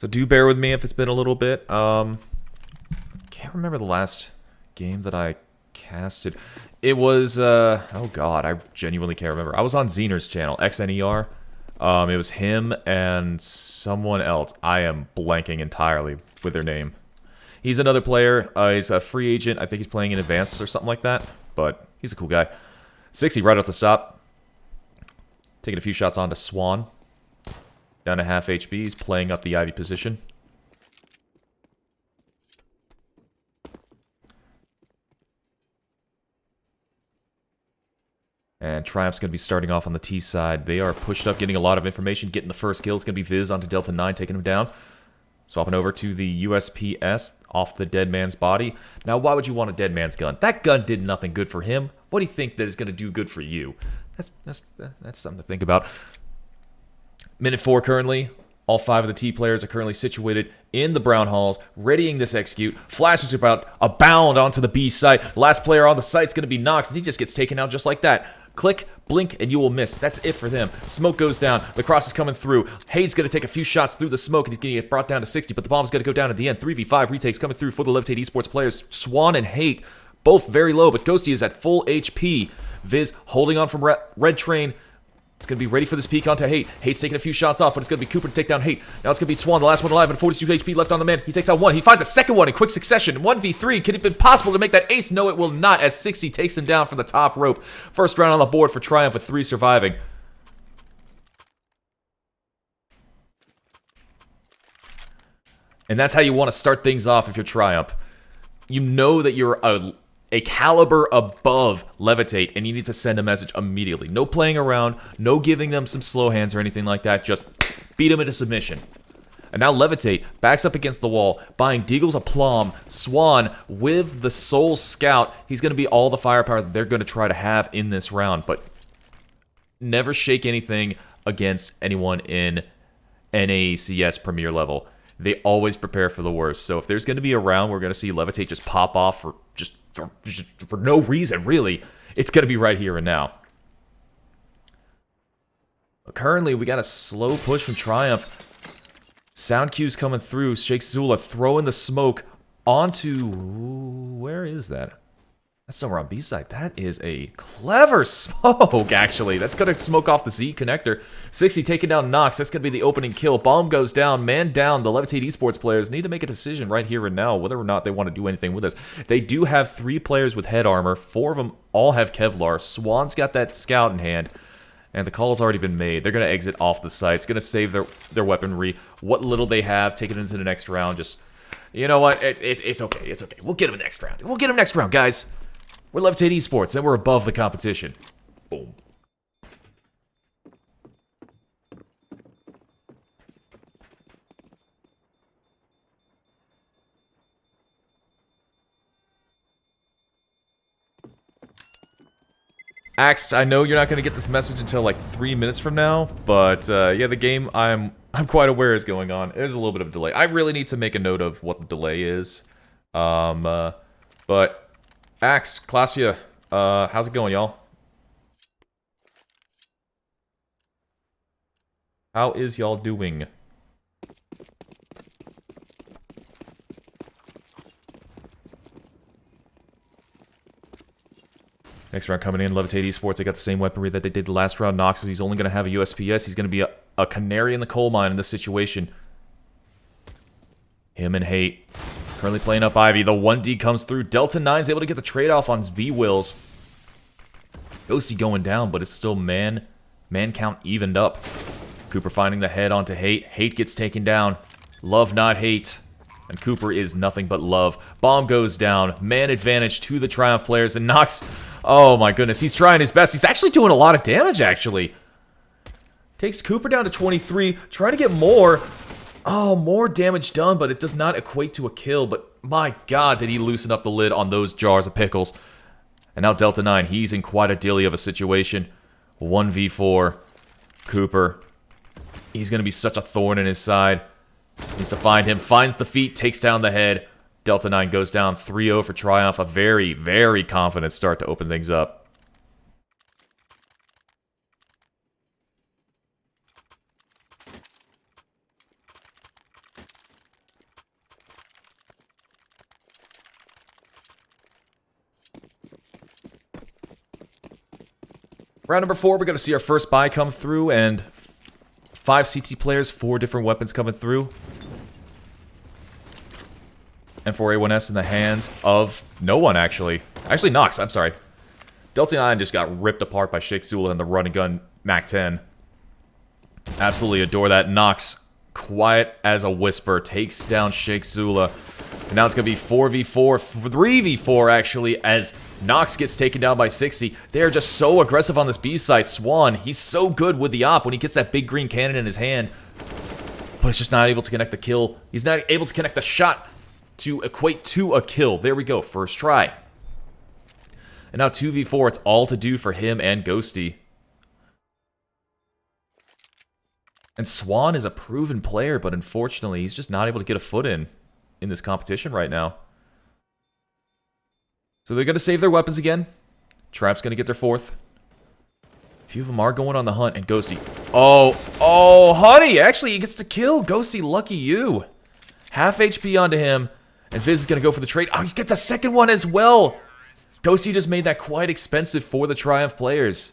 So do bear with me if it's been a little bit. Can't remember the last game that I casted. It was, oh god, I genuinely can't remember. I was on Xener's channel, XNER. It was him and someone else. I am blanking entirely with their name. He's another player. He's a free agent. I think he's playing in Advanced or something like that. But he's a cool guy. 60 right off the stop. Taking a few shots onto Swan. Down to half HP. He's playing up the Ivy position. And Triumph's going to be starting off on the T side. They are pushed up, getting a lot of information, getting the first kill. It's going to be Viz onto Delta 9, taking him down. Swapping over to the USPS off the dead man's body. Now, why would you want a dead man's gun? That gun did nothing good for him. What do you think that is going to do good for you? That's something to think about. Minute 4 currently. All 5 of the T players are currently situated in the brown halls, readying this execute. Flash is about a bound onto the B site. Last player on the site is going to be Nox, and he just gets taken out just like that. Click, blink, and you will miss. That's it for them. Smoke goes down. The cross is coming through. Hade's going to take a few shots through the smoke, and he's going to get brought down to 60, but the bomb's going to go down at the end. 3v5 retakes coming through for the Levitate Esports players. Swan and Hate, both very low, but Ghosty is at full HP. Viz holding on from Red Train. It's going to be ready for this peek onto Hate. Hate's taking a few shots off, but it's going to be Cooper to take down Hate. Now it's going to be Swan, the last one alive, and 42 HP left on the man. He takes out one. He finds a second one in quick succession. 1v3. Could it be possible to make that ace? No, it will not, as 60 takes him down from the top rope. First round on the board for Triumph with 3 surviving. And that's how you want to start things off if you're Triumph. You know that you're a caliber above Levitate, and you need to send a message immediately. No playing around, no giving them some slow hands or anything like that. Just beat them into submission. And now Levitate backs up against the wall, buying Deagle's aplomb. Swan with the Soul Scout. He's going to be all the firepower that they're going to try to have in this round, but never shake anything against anyone in NACS Premier level. They always prepare for the worst. So if there's going to be a round we're going to see Levitate just pop off for no reason, really, it's going to be right here and now. Currently, we got a slow push from Triumph. Sound cues coming through. Shake Zula throwing the smoke onto... Where is that? That's somewhere on B side. That is a clever smoke, actually. That's going to smoke off the Z connector. 60 taking down Nox. That's going to be the opening kill. Bomb goes down. Man down. The Levitate Esports players need to make a decision right here and now whether or not they want to do anything with this. They do have 3 players with head armor. 4 of them all have Kevlar. Swan's got that scout in hand. And the call's already been made. They're going to exit off the site. It's going to save their weaponry. What little they have, take it into the next round. Just, you know what? It's okay. It's okay. We'll get them next round. We'll get them next round, guys. We're Levitate Esports, and we're above the competition. Boom. Axed, I know you're not going to get this message until like 3 minutes from now, but yeah, the game I'm quite aware is going on. There's a little bit of a delay. I really need to make a note of what the delay is. But Axed, Klasia, how's it going, y'all? How is y'all doing? Next round coming in, Levitate Esports, they got the same weaponry that they did the last round. Nox, he's only going to have a USPS. He's going to be a canary in the coal mine in this situation. Him and Hate. Currently playing up Ivy. The 1D comes through. Delta 9's able to get the trade-off on his V-Wills. Ghosty going down, but it's still man count evened up. Cooper finding the head onto Hate. Hate gets taken down. Love, not hate. And Cooper is nothing but love. Bomb goes down. Man advantage to the Triumph players. And Nox... Oh my goodness, he's trying his best. He's actually doing a lot of damage, actually. Takes Cooper down to 23. Trying to get more. Oh, more damage done, but it does not equate to a kill. But my god, did he loosen up the lid on those jars of pickles. And now Delta 9, he's in quite a dilly of a situation. 1v4. Cooper. He's going to be such a thorn in his side. Just needs to find him. Finds the feet, takes down the head. Delta 9 goes down 3-0 for Triumph. A very, very confident start to open things up. Round number 4, we're going to see our first buy come through, and 5 CT players, 4 different weapons coming through. M4A1S in the hands of no one, actually. Actually, Nox, I'm sorry. Delta 9 just got ripped apart by Sheikh Zula and the run and gun MAC-10. Absolutely adore that. Nox, quiet as a whisper, takes down Sheikh Zula. And now it's going to be 4v4, 3v4 actually, as Nox gets taken down by 60. They are just so aggressive on this B site. Swan, he's so good with the op when he gets that big green cannon in his hand. But it's just not able to connect the kill. He's not able to connect the shot to equate to a kill. There we go, first try. And now 2v4, it's all to do for him and Ghosty. And Swan is a proven player, but unfortunately, he's just not able to get a foot in this competition right now. So they're going to save their weapons again. Trap's going to get their 4th. A few of them are going on the hunt, and Ghosty. Oh, honey, actually, he gets the kill. Ghosty, lucky you. Half HP onto him, and Viz is going to go for the trade. Oh, he gets a second one as well. Ghosty just made that quite expensive for the Triumph players.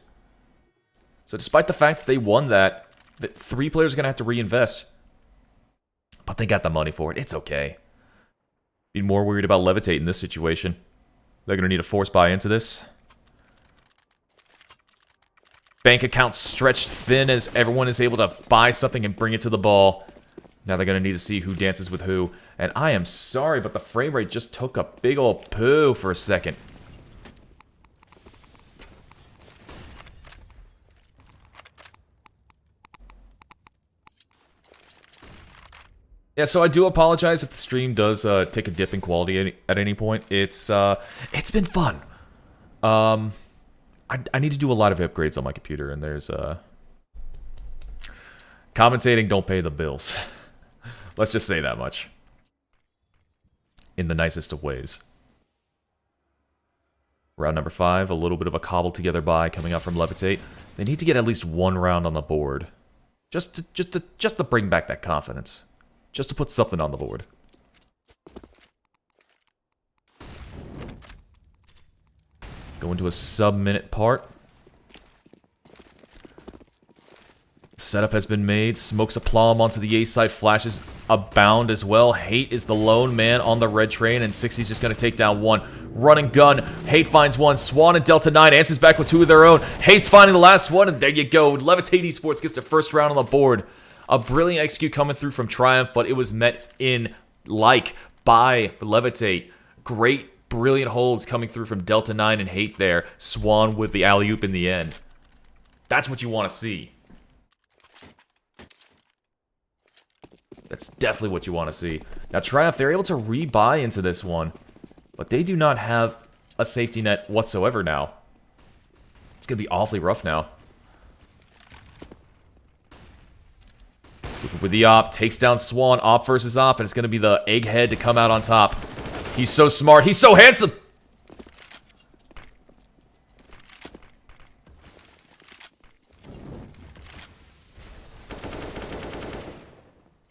So despite the fact that they won that 3 players are going to have to reinvest. But they got the money for it. It's okay. Be more worried about Levitate in this situation. They're going to need a force buy into this. Bank accounts stretched thin as everyone is able to buy something and bring it to the ball. Now they're going to need to see who dances with who. And I am sorry, but the frame rate just took a big old poo for a second. Yeah, so I do apologize if the stream does take a dip in quality at any point. It's been fun. I need to do a lot of upgrades on my computer, and there's commentating don't pay the bills. Let's just say that much. In the nicest of ways. Round number 5, a little bit of a cobbled together buy coming out from Levitate. They need to get at least 1 round on the board, just to bring back that confidence. Just to put something on the board. Go into a sub-minute part. Setup has been made. Smokes a plum onto the A side. Flashes abound as well. Hate is the lone man on the red train, and 60's just going to take down 1. Run and gun. Hate finds 1. Swan and Delta 9 answers back with 2 of their own. Hate's finding the last one, and there you go. Levitate Esports gets their first round on the board. A brilliant execute coming through from Triumph, but it was met in like by Levitate. Great, brilliant holds coming through from Delta 9 and Hate there. Swan with the alley-oop in the end. That's what you want to see. That's definitely what you want to see. Now Triumph, they're able to rebuy into this one, but they do not have a safety net whatsoever now. It's going to be awfully rough now. With the op, takes down Swan, op versus op, and it's going to be the egghead to come out on top. He's so smart, he's so handsome!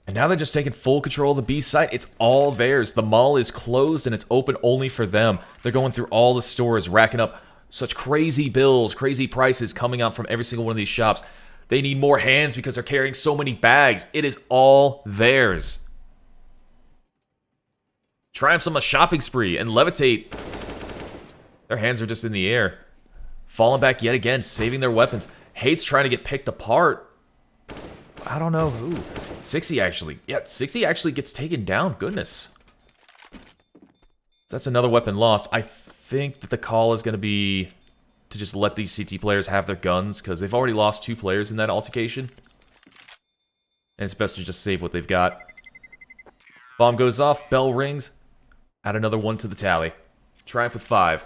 And now they're just taking full control of the B site. It's all theirs. The mall is closed and it's open only for them. They're going through all the stores, racking up such crazy bills, crazy prices coming out from every single one of these shops. They need more hands because they're carrying so many bags. It is all theirs. Triumph's on a shopping spree, and Levitate, their hands are just in the air. Falling back yet again, saving their weapons. Hate's trying to get picked apart. I don't know who. 60 actually. Yeah, 60 actually gets taken down. Goodness. So that's another weapon lost. I think that the call is going to be to just let these CT players have their guns, because they've already lost 2 players in that altercation. And it's best to just save what they've got. Bomb goes off, bell rings. Add another 1 to the tally. Triumph with 5.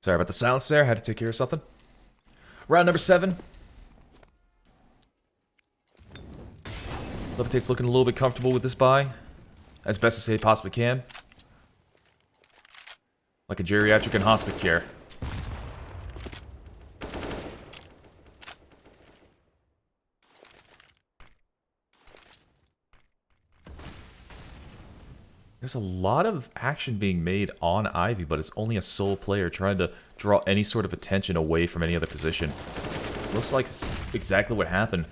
Sorry about the silence there. Had to take care of something. Round number 7. Levitate's looking a little bit comfortable with this buy. As best as they possibly can. Like a geriatric in hospice care. There's a lot of action being made on Ivy, but it's only a solo player trying to draw any sort of attention away from any other position. Looks like it's exactly what happened.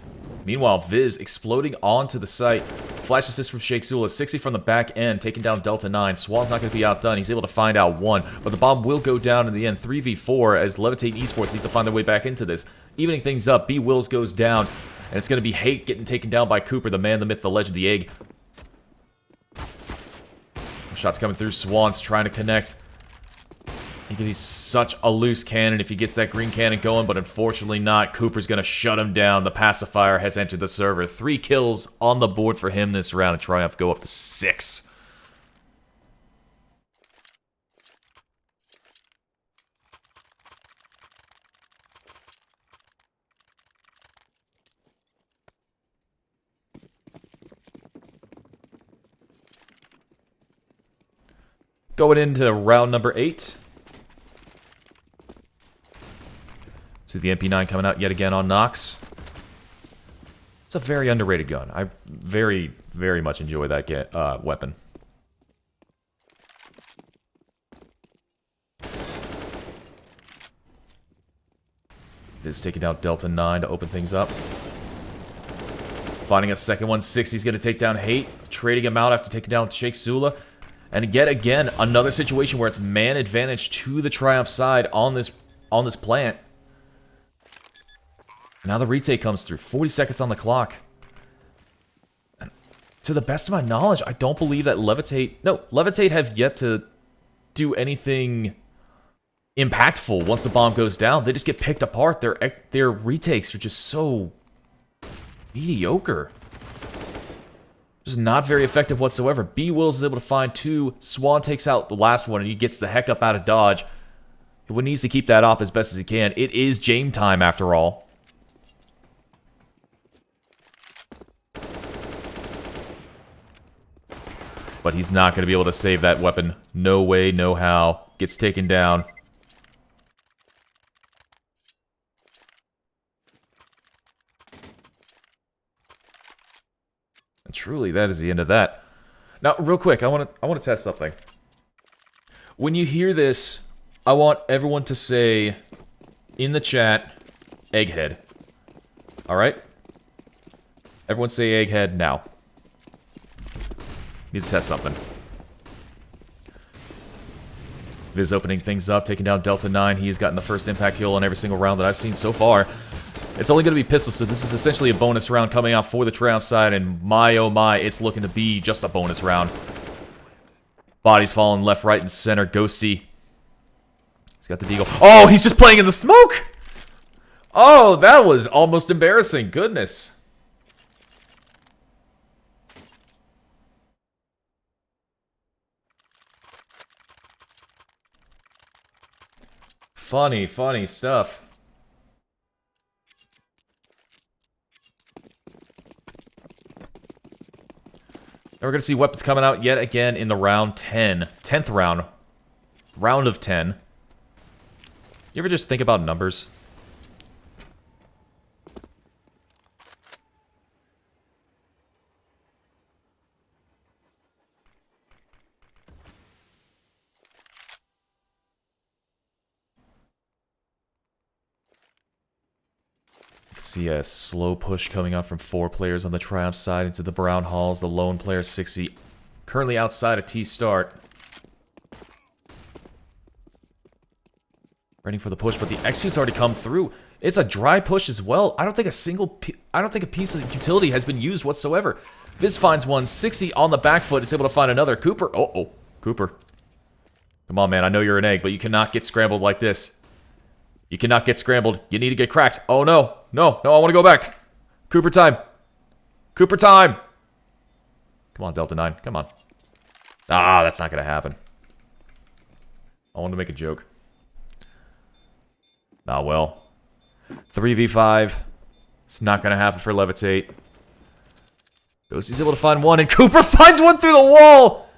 Meanwhile, Viz exploding onto the site. Flash assist from Sheikh Zula, 60 from the back end, taking down Delta 9. Swan's not going to be outdone. He's able to find out 1, but the bomb will go down in the end. 3v4 as Levitate Esports needs to find their way back into this. Evening things up, B Wills goes down, and it's going to be Hate getting taken down by Cooper, the man, the myth, the legend, the egg. Shots coming through. Swan's trying to connect. He could be such a loose cannon if he gets that green cannon going, but unfortunately not. Cooper's going to shut him down. The pacifier has entered the server. 3 kills on the board for him this round, and Triumph go up to 6. Going into round number 8. See the MP9 coming out yet again on Nox. It's a very underrated gun. I very, very much enjoy that weapon. Is taking out Delta 9 to open things up. Finding a second one. 60's going to take down Hate. Trading him out after taking down Sheikh Zula. And yet again, another situation where it's man advantage to the Triumph side on this plant. Now the retake comes through. 40 seconds on the clock. And to the best of my knowledge, I don't believe that Levitate... No, Levitate have yet to do anything impactful once the bomb goes down. They just get picked apart. Their retakes are just so mediocre. Just not very effective whatsoever. B Wills is able to find 2. Swan takes out the last one, and he gets the heck up out of dodge. He needs to keep that up as best as he can. It is Jame time, after all. But he's not going to be able to save that weapon. No way, no how. Gets taken down. Truly, that is the end of that. Now, real quick, I want to test something. When you hear this, I want everyone to say in the chat, Egghead. All right? Everyone say Egghead now. Need to test something. Viz opening things up, taking down Delta 9. He has gotten the first impact kill on every single round that I've seen so far. It's only going to be pistols, so this is essentially a bonus round coming out for the Triumph side, and my oh my, it's looking to be just a bonus round. Bodies falling left, right, and center. Ghosty. He's got the deagle. Oh, he's just playing in the smoke! Oh, that was almost embarrassing. Goodness. Funny, funny stuff. And we're going to see weapons coming out yet again in the round 10. 10th round. Round of 10. You ever just think about numbers? See a slow push coming out from 4 players on the Triumph side into the Brown Halls. The lone player, 60, currently outside of T-Start. Ready for the push, but the execute's already come through. It's a dry push as well. I don't think a piece of utility has been used whatsoever. Viz finds one, 60 on the back foot. It's able to find another. Cooper, Cooper. Come on, man, I know you're an egg, but you cannot get scrambled like this. You cannot get scrambled. You need to get cracked. Oh, no. No, I want to go back. Cooper time. Cooper time. Come on, Delta 9. Come on. Ah, that's not going to happen. I wanted to make a joke. Not well. 3v5. It's not going to happen for Levitate. Ghosty's able to find one, and Cooper finds one through the wall!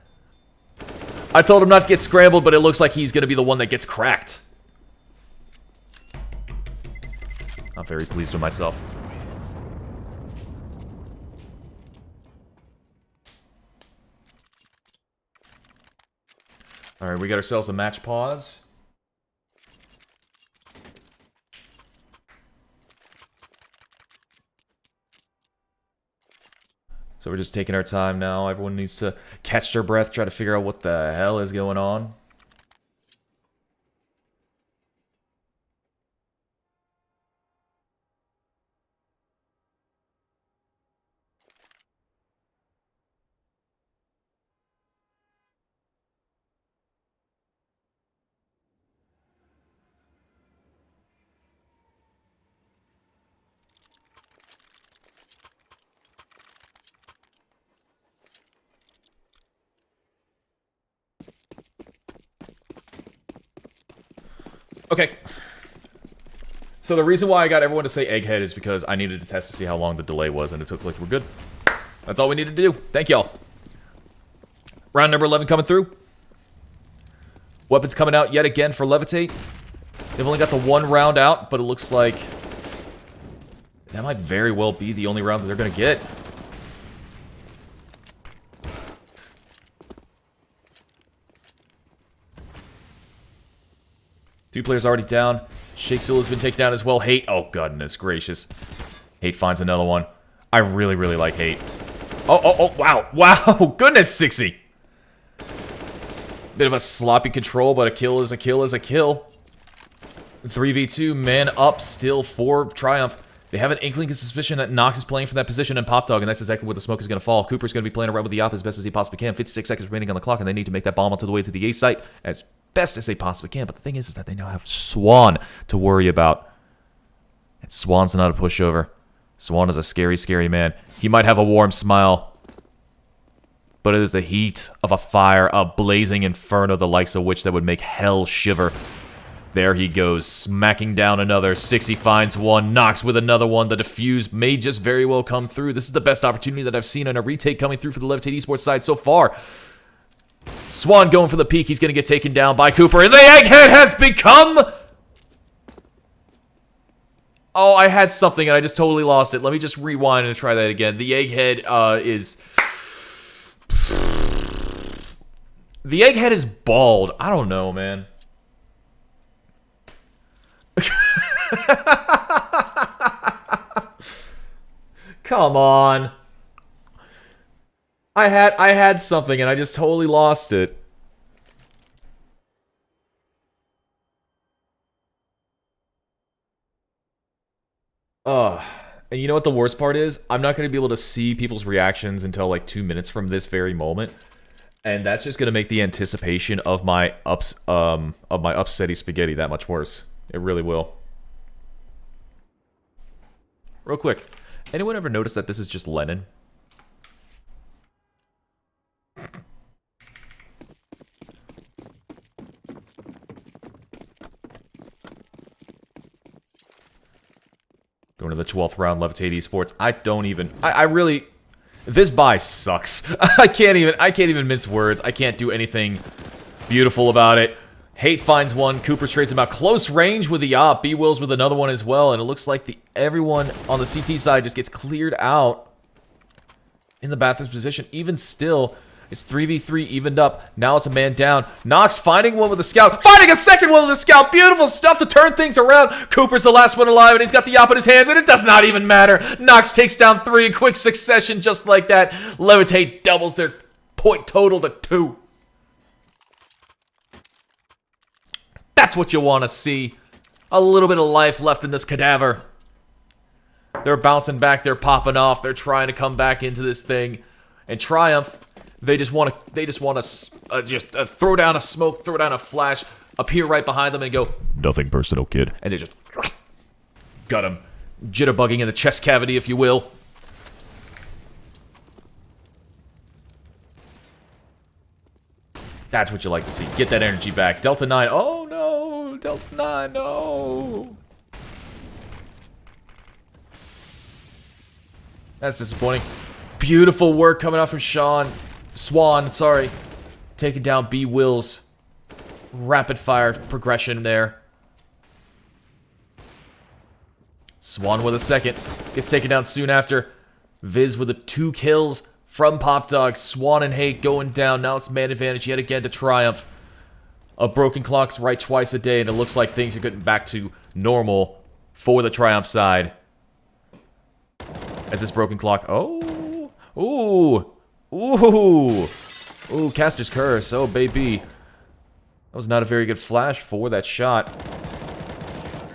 I told him not to get scrambled, but it looks like he's going to be the one that gets cracked. I'm very pleased with myself. Alright, we got ourselves a match pause. So we're just taking our time now. Everyone needs to catch their breath, try to figure out what the hell is going on. Okay. So the reason why I got everyone to say egghead is because I needed to test to see how long the delay was, and it took like we're good. That's all we needed to do. Thank y'all. Round number 11 coming through. Weapons coming out yet again for Levitate. They've only got the one round out, but it looks like that might very well be the only round that they're going to get. Two players already down. Shakesula's been taken down as well. Hate. Oh, goodness gracious. Hate finds another one. I really, really like Hate. Oh, wow. Wow. Goodness, 60. Bit of a sloppy control, but a kill is a kill is a kill. 3v2, man up still for Triumph. They have an inkling of suspicion that Nox is playing for that position in Pop Dog, and that's exactly where the smoke is going to fall. Cooper's going to be playing around with the op as best as he possibly can. 56 seconds remaining on the clock, and they need to make that bomb onto the way to the A site as best as they possibly can. But the thing is that they now have Swan to worry about. And Swan's not a pushover. Swan is a scary, scary man. He might have a warm smile, but it is the heat of a fire, a blazing inferno, the likes of which that would make hell shiver. There he goes, smacking down another. 60 finds one, Nox with another one. The defuse may just very well come through. This is the best opportunity that I've seen on a retake coming through for the Levitate Esports side so far. Swan going for the peak. He's going to get taken down by Cooper, and the egghead has become... Oh, I had something, and I just totally lost it. Let me just rewind and try that again. The egghead is... The egghead is bald. I don't know, man. Come on. I had something and I just totally lost it. And you know what the worst part is? I'm not going to be able to see people's reactions until like 2 minutes from this very moment. And that's just going to make the anticipation of my upsetty spaghetti that much worse. It really will. Real quick, anyone ever notice that this is just Lennon? Going to the 12th round, Levitate Esports. I really... This buy sucks. I can't even mince words. I can't do anything beautiful about it. Hate finds one. Cooper trades him out close range with the op. B-Wills with another one as well. And it looks like everyone on the CT side just gets cleared out in the bathroom's position. Even still, it's 3v3 evened up. Now it's a man down. Nox finding one with a scout. Finding a second one with a scout. Beautiful stuff to turn things around. Cooper's the last one alive, and he's got the op in his hands, and it does not even matter. Nox takes down 3 in quick succession just like that. Levitate doubles their point total to 2. That's what you want to see. A little bit of life left in this cadaver. They're bouncing back. They're popping off. They're trying to come back into this thing. And Triumph, they just want to throw down a smoke, throw down a flash, appear right behind them and go, "Nothing personal, kid." And they just got him. Jitterbugging in the chest cavity, if you will. That's what you like to see. Get that energy back. Delta 9. Oh, no. Delta 9, no! That's disappointing. Beautiful work coming out from Swan, sorry. Taking down B. Wills. Rapid fire progression there. Swan with a second. Gets taken down soon after. Viz with the 2 kills from Pop Dog. Swan and Hate going down. Now it's man advantage yet again to Triumph. A broken clock's right twice a day, and it looks like things are getting back to normal for the Triumph side. As this broken clock... Oh! Ooh! Ooh! Ooh, Caster's Curse. Oh, baby. That was not a very good flash for that shot.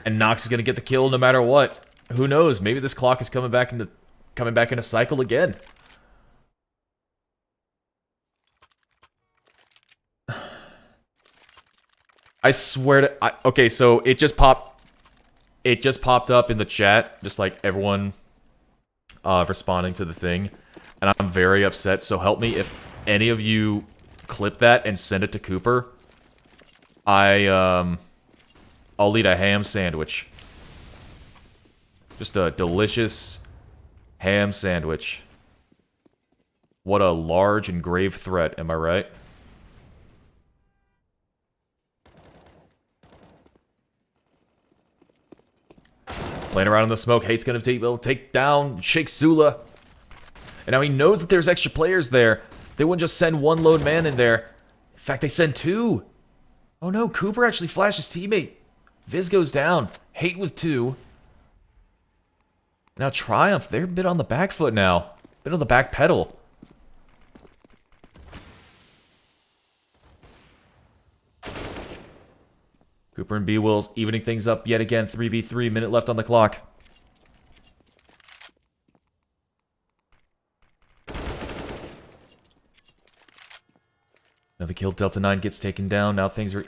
And Nox is going to get the kill no matter what. Who knows? Maybe this clock is coming back into cycle again. I swear to... okay, so it just popped up in the chat, just like everyone responding to the thing. And I'm very upset, so help me if any of you clip that and send it to Cooper. I'll eat a ham sandwich. Just a delicious ham sandwich. What a large and grave threat, am I right? Playing around in the smoke, Hate's gonna take down Sheikh Zula. And now he knows that there's extra players there. They wouldn't just send 1 lone man in there. In fact, they send 2. Oh no, Cooper actually flashed his teammate. Viz goes down. Hate with 2. Now Triumph, they're a bit on the back foot now. Bit on the back pedal. Cooper and B-Wills evening things up yet again. 3v3, minute left on the clock. Another kill. Delta 9 gets taken down. Now things are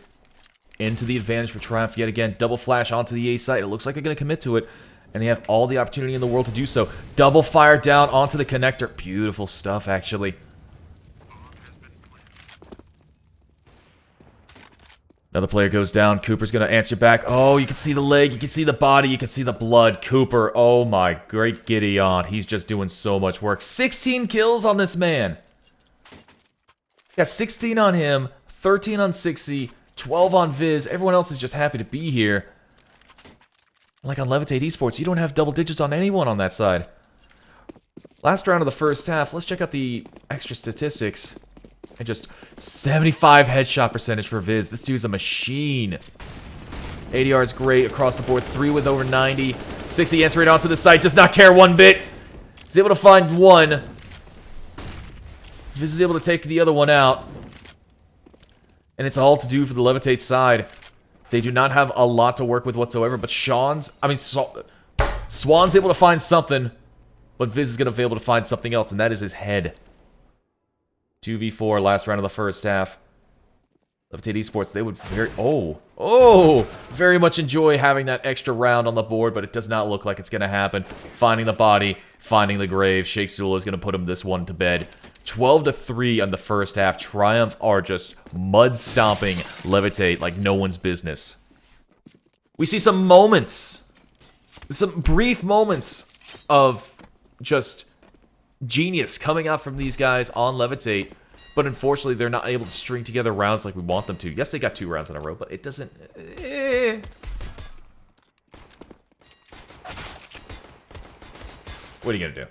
into the advantage for Triumph yet again. Double flash onto the A site. It looks like they're going to commit to it. And they have all the opportunity in the world to do so. Double fire down onto the connector. Beautiful stuff, actually. Another player goes down. Cooper's going to answer back. Oh, you can see the leg. You can see the body. You can see the blood. Cooper, oh my great Gideon. He's just doing so much work. 16 kills on this man. Got 16 on him, 13 on 60, 12 on Viz. Everyone else is just happy to be here. Like on Levitate Esports, you don't have double digits on anyone on that side. Last round of the first half, let's check out the extra statistics. And just 75 headshot percentage for Viz. This dude's a machine. ADR is great across the board. 3 with over 90. 60 entering onto the site. Does not care one bit. He's able to find 1. Viz is able to take the other one out. And it's all to do for the Levitate side. They do not have a lot to work with whatsoever, but Swan's able to find something, but Viz is going to be able to find something else, and that is his head. 2v4, last round of the first half. Levitate Esports, they would very much enjoy having that extra round on the board, but it does not look like it's going to happen. Finding the body, finding the grave. Sheikh Zula is going to put him this one to bed. 12-3 on the first half. Triumph are just mud-stomping Levitate like no one's business. We see some moments, some brief moments of just genius coming out from these guys on Levitate, but unfortunately they're not able to string together rounds like we want them to. Yes, they got 2 rounds in a row, but it doesn't... What are you gonna do?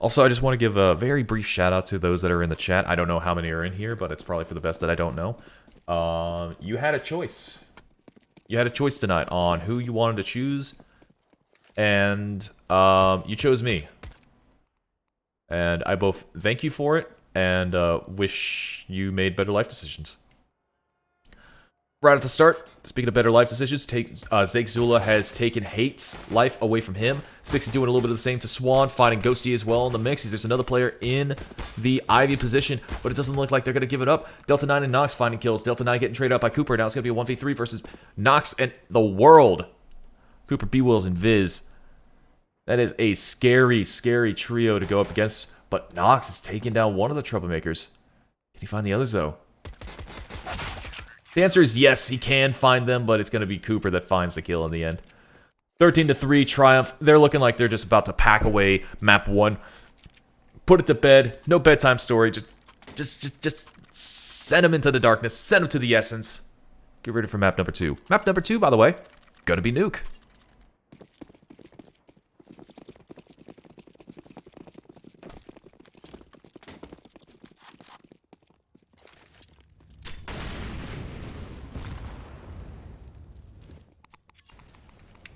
Also, I just want to give a very brief shout out to those that are in the chat. I don't know how many are in here, but it's probably for the best that I don't know. You had a choice. You had a choice tonight on who you wanted to choose, and you chose me. And I both thank you for it and wish you made better life decisions. right at the start, speaking of better life decisions, Zeke Zula has taken Hate's life away from him. 60 doing a little bit of the same to Swan, finding Ghosty as well in the mix. There's another player in the Ivy position, but it doesn't look like they're going to give it up. Delta 9 and Nox finding kills. Delta 9 getting traded out by Cooper. Now it's going to be a 1v3 versus Nox and the world. Cooper, B-Wills, and Viz. That is a scary, scary trio to go up against, but Nox is taking down one of the troublemakers. Can he find the others, though? The answer is yes, he can find them, but it's going to be Cooper that finds the kill in the end. 13-3, Triumph. They're looking like they're just about to pack away map 1. Put it to bed. No bedtime story. Just send them into the darkness. Send them to the essence. Get ready for map number 2. Map number 2, by the way, gonna be Nuke.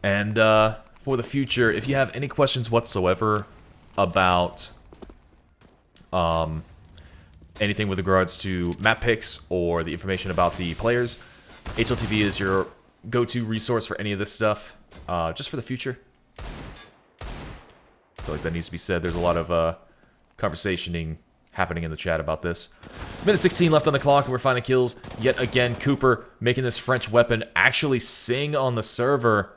And for the future, if you have any questions whatsoever about anything with regards to map picks or the information about the players, HLTV is your go-to resource for any of this stuff, just for the future. I feel like that needs to be said. There's a lot of conversationing happening in the chat about this. Minute 16 left on the clock, and we're finding kills. Yet again, Cooper making this French weapon actually sing on the server.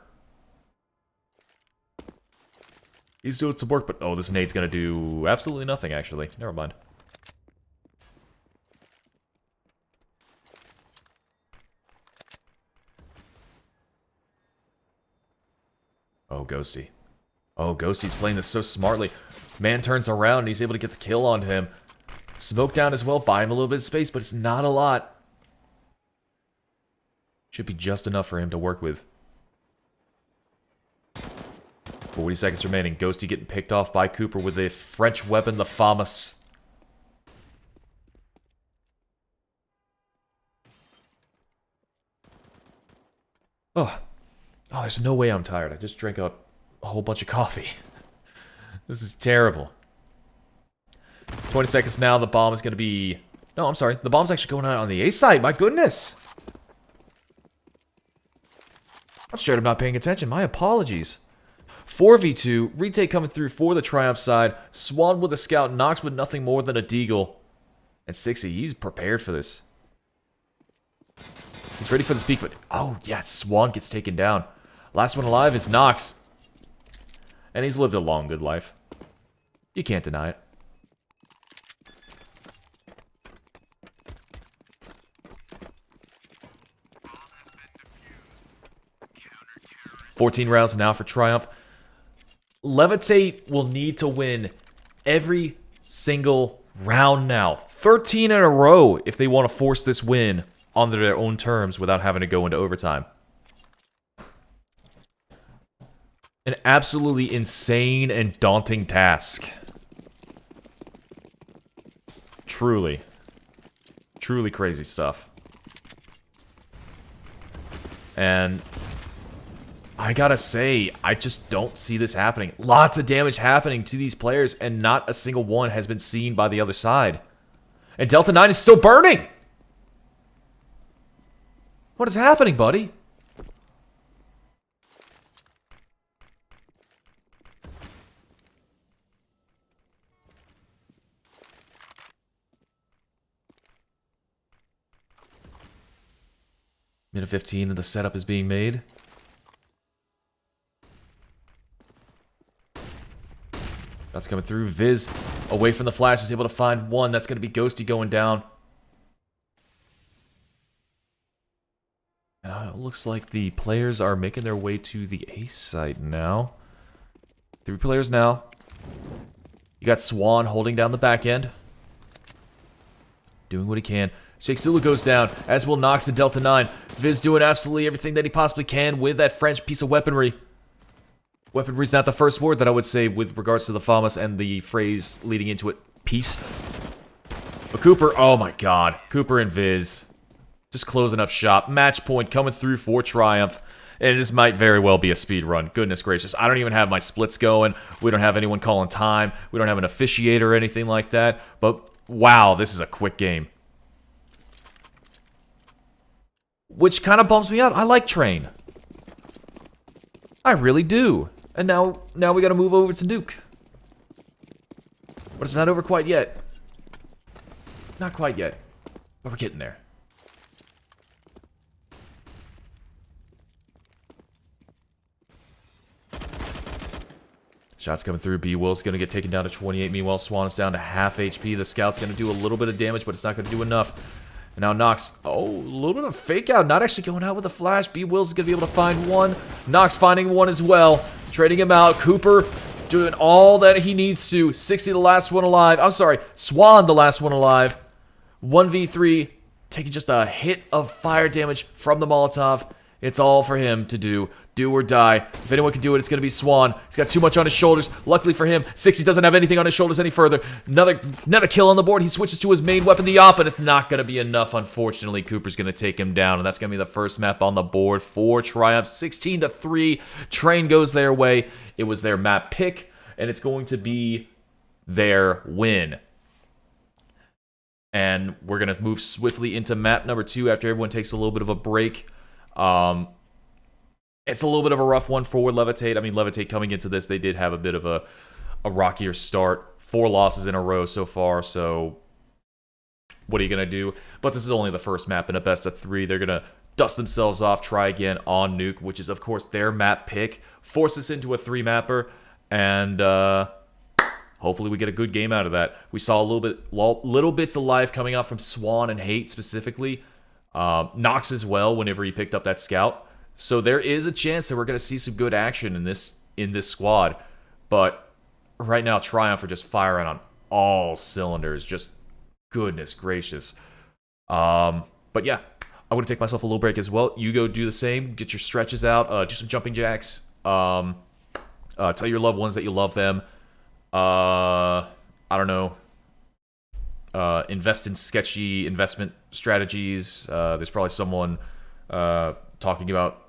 He's doing some work, but oh, this nade's gonna do absolutely nothing, actually. Never mind. Oh, Ghosty. Oh, Ghosty's playing this so smartly. Man turns around and he's able to get the kill on him. Smoke down as well, buy him a little bit of space, but it's not a lot. Should be just enough for him to work with. 40 seconds remaining. Ghosty getting picked off by Cooper with a French weapon, the FAMAS. Oh, there's no way I'm tired. I just drank a whole bunch of coffee. This is terrible. 20 seconds now. The bomb is going to be... No, I'm sorry. The bomb's actually going out on the A side. My goodness. I'm straight up not paying attention. My apologies. 4v2, retake coming through for the Triumph side. Swan with a scout, Nox with nothing more than a deagle. And 60, he's prepared for this. He's ready for this peak, but oh yeah, Swan gets taken down. Last one alive is Nox. And he's lived a long, good life. You can't deny it. $14 rounds now for Triumph. Levitate will need to win every single round now. 13 in a row if they want to force this win on their own terms without having to go into overtime. An absolutely insane and daunting task. Truly. Truly crazy stuff. And I gotta say, I just don't see this happening. Lots of damage happening to these players, and not a single one has been seen by the other side. And Delta 9 is still burning! What is happening, buddy? Minute 15 and the setup is being made. That's coming through. Viz, away from the flash, is able to find one. That's going to be Ghosty going down. It looks like the players are making their way to the ace side now. 3 players now. You got Swan holding down the back end. Doing what he can. Sheikh Zulu goes down, as will Nox and Delta 9. Viz doing absolutely everything that he possibly can with that French piece of weaponry. Weaponry's not the first word that I would say with regards to the FAMAS and the phrase leading into it, peace. But Cooper, oh my god. Cooper and Viz just closing up shop. Match point coming through for Triumph. And this might very well be a speed run. Goodness gracious. I don't even have my splits going. We don't have anyone calling time. We don't have an officiator or anything like that. But wow, this is a quick game. which kind of bums me out. I like Train. I really do. And now we gotta move over to Nuke. But it's not over quite yet. Not quite yet. But we're getting there. Shots coming through. B-Will's going to get taken down to 28. Meanwhile, Swan is down to half HP. The Scout's going to do a little bit of damage, but it's not going to do enough. And now Nox, oh, a little bit of fake out. Not actually going out with a flash. B-Will's going to be able to find one. Nox finding one as well. Trading him out. Cooper doing all that he needs to. 60 the last one alive. I'm sorry. Swan the last one alive. 1v3. Taking just a hit of fire damage from the Molotov. It's all for him to do. Do or die. If anyone can do it, it's going to be Swan. He's got too much on his shoulders. Luckily for him, 60 doesn't have anything on his shoulders any further. Another kill on the board. He switches to his main weapon, the AWP, and it's not going to be enough. Unfortunately, Cooper's going to take him down, and that's going to be the first map on the board for Triumph. 16-3. Train goes their way. It was their map pick, and it's going to be their win. And we're going to move swiftly into map number 2 after everyone takes a little bit of a break. It's a little bit of a rough one for Levitate. I mean, Levitate coming into this, they did have a bit of a rockier start. 4 losses in a row so far, so what are you going to do? But this is only the first map in a best of 3. They're going to dust themselves off, try again on Nuke, which is, of course, their map pick. Force us into a 3-mapper, and hopefully we get a good game out of that. We saw little bits of life coming out from Swan and Hate specifically. Nox as well whenever he picked up that scout. So there is a chance that we're going to see some good action in this squad. But right now, Triumph are just firing on all cylinders. Just goodness gracious. But yeah, I'm going to take myself a little break as well. You go do the same. Get your stretches out. Do some jumping jacks. Tell your loved ones that you love them. I don't know. Invest in sketchy investment strategies. There's probably someone talking about,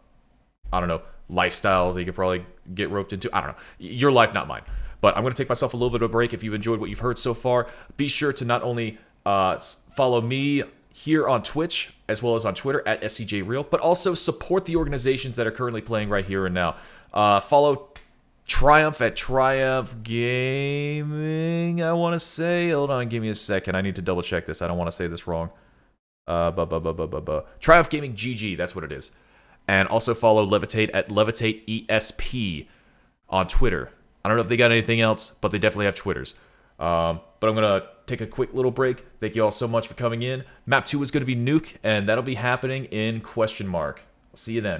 I don't know, lifestyles that you could probably get roped into. I don't know. Your life, not mine. But I'm going to take myself a little bit of a break. If you've enjoyed what you've heard so far, be sure to not only follow me here on Twitch as well as on Twitter at SCJReal, but also support the organizations that are currently playing right here and now. Follow Triumph at Triumph Gaming, I want to say. Hold on, give me a second. I need to double check this. I don't want to say this wrong. Triumph Gaming GG, that's what it is. And also follow Levitate at Levitate ESP on Twitter. I don't know if they got anything else, but they definitely have Twitters. But I'm going to take a quick little break. Thank you all so much for coming in. Map 2 is going to be Nuke, and that'll be happening in question mark. I'll see you then.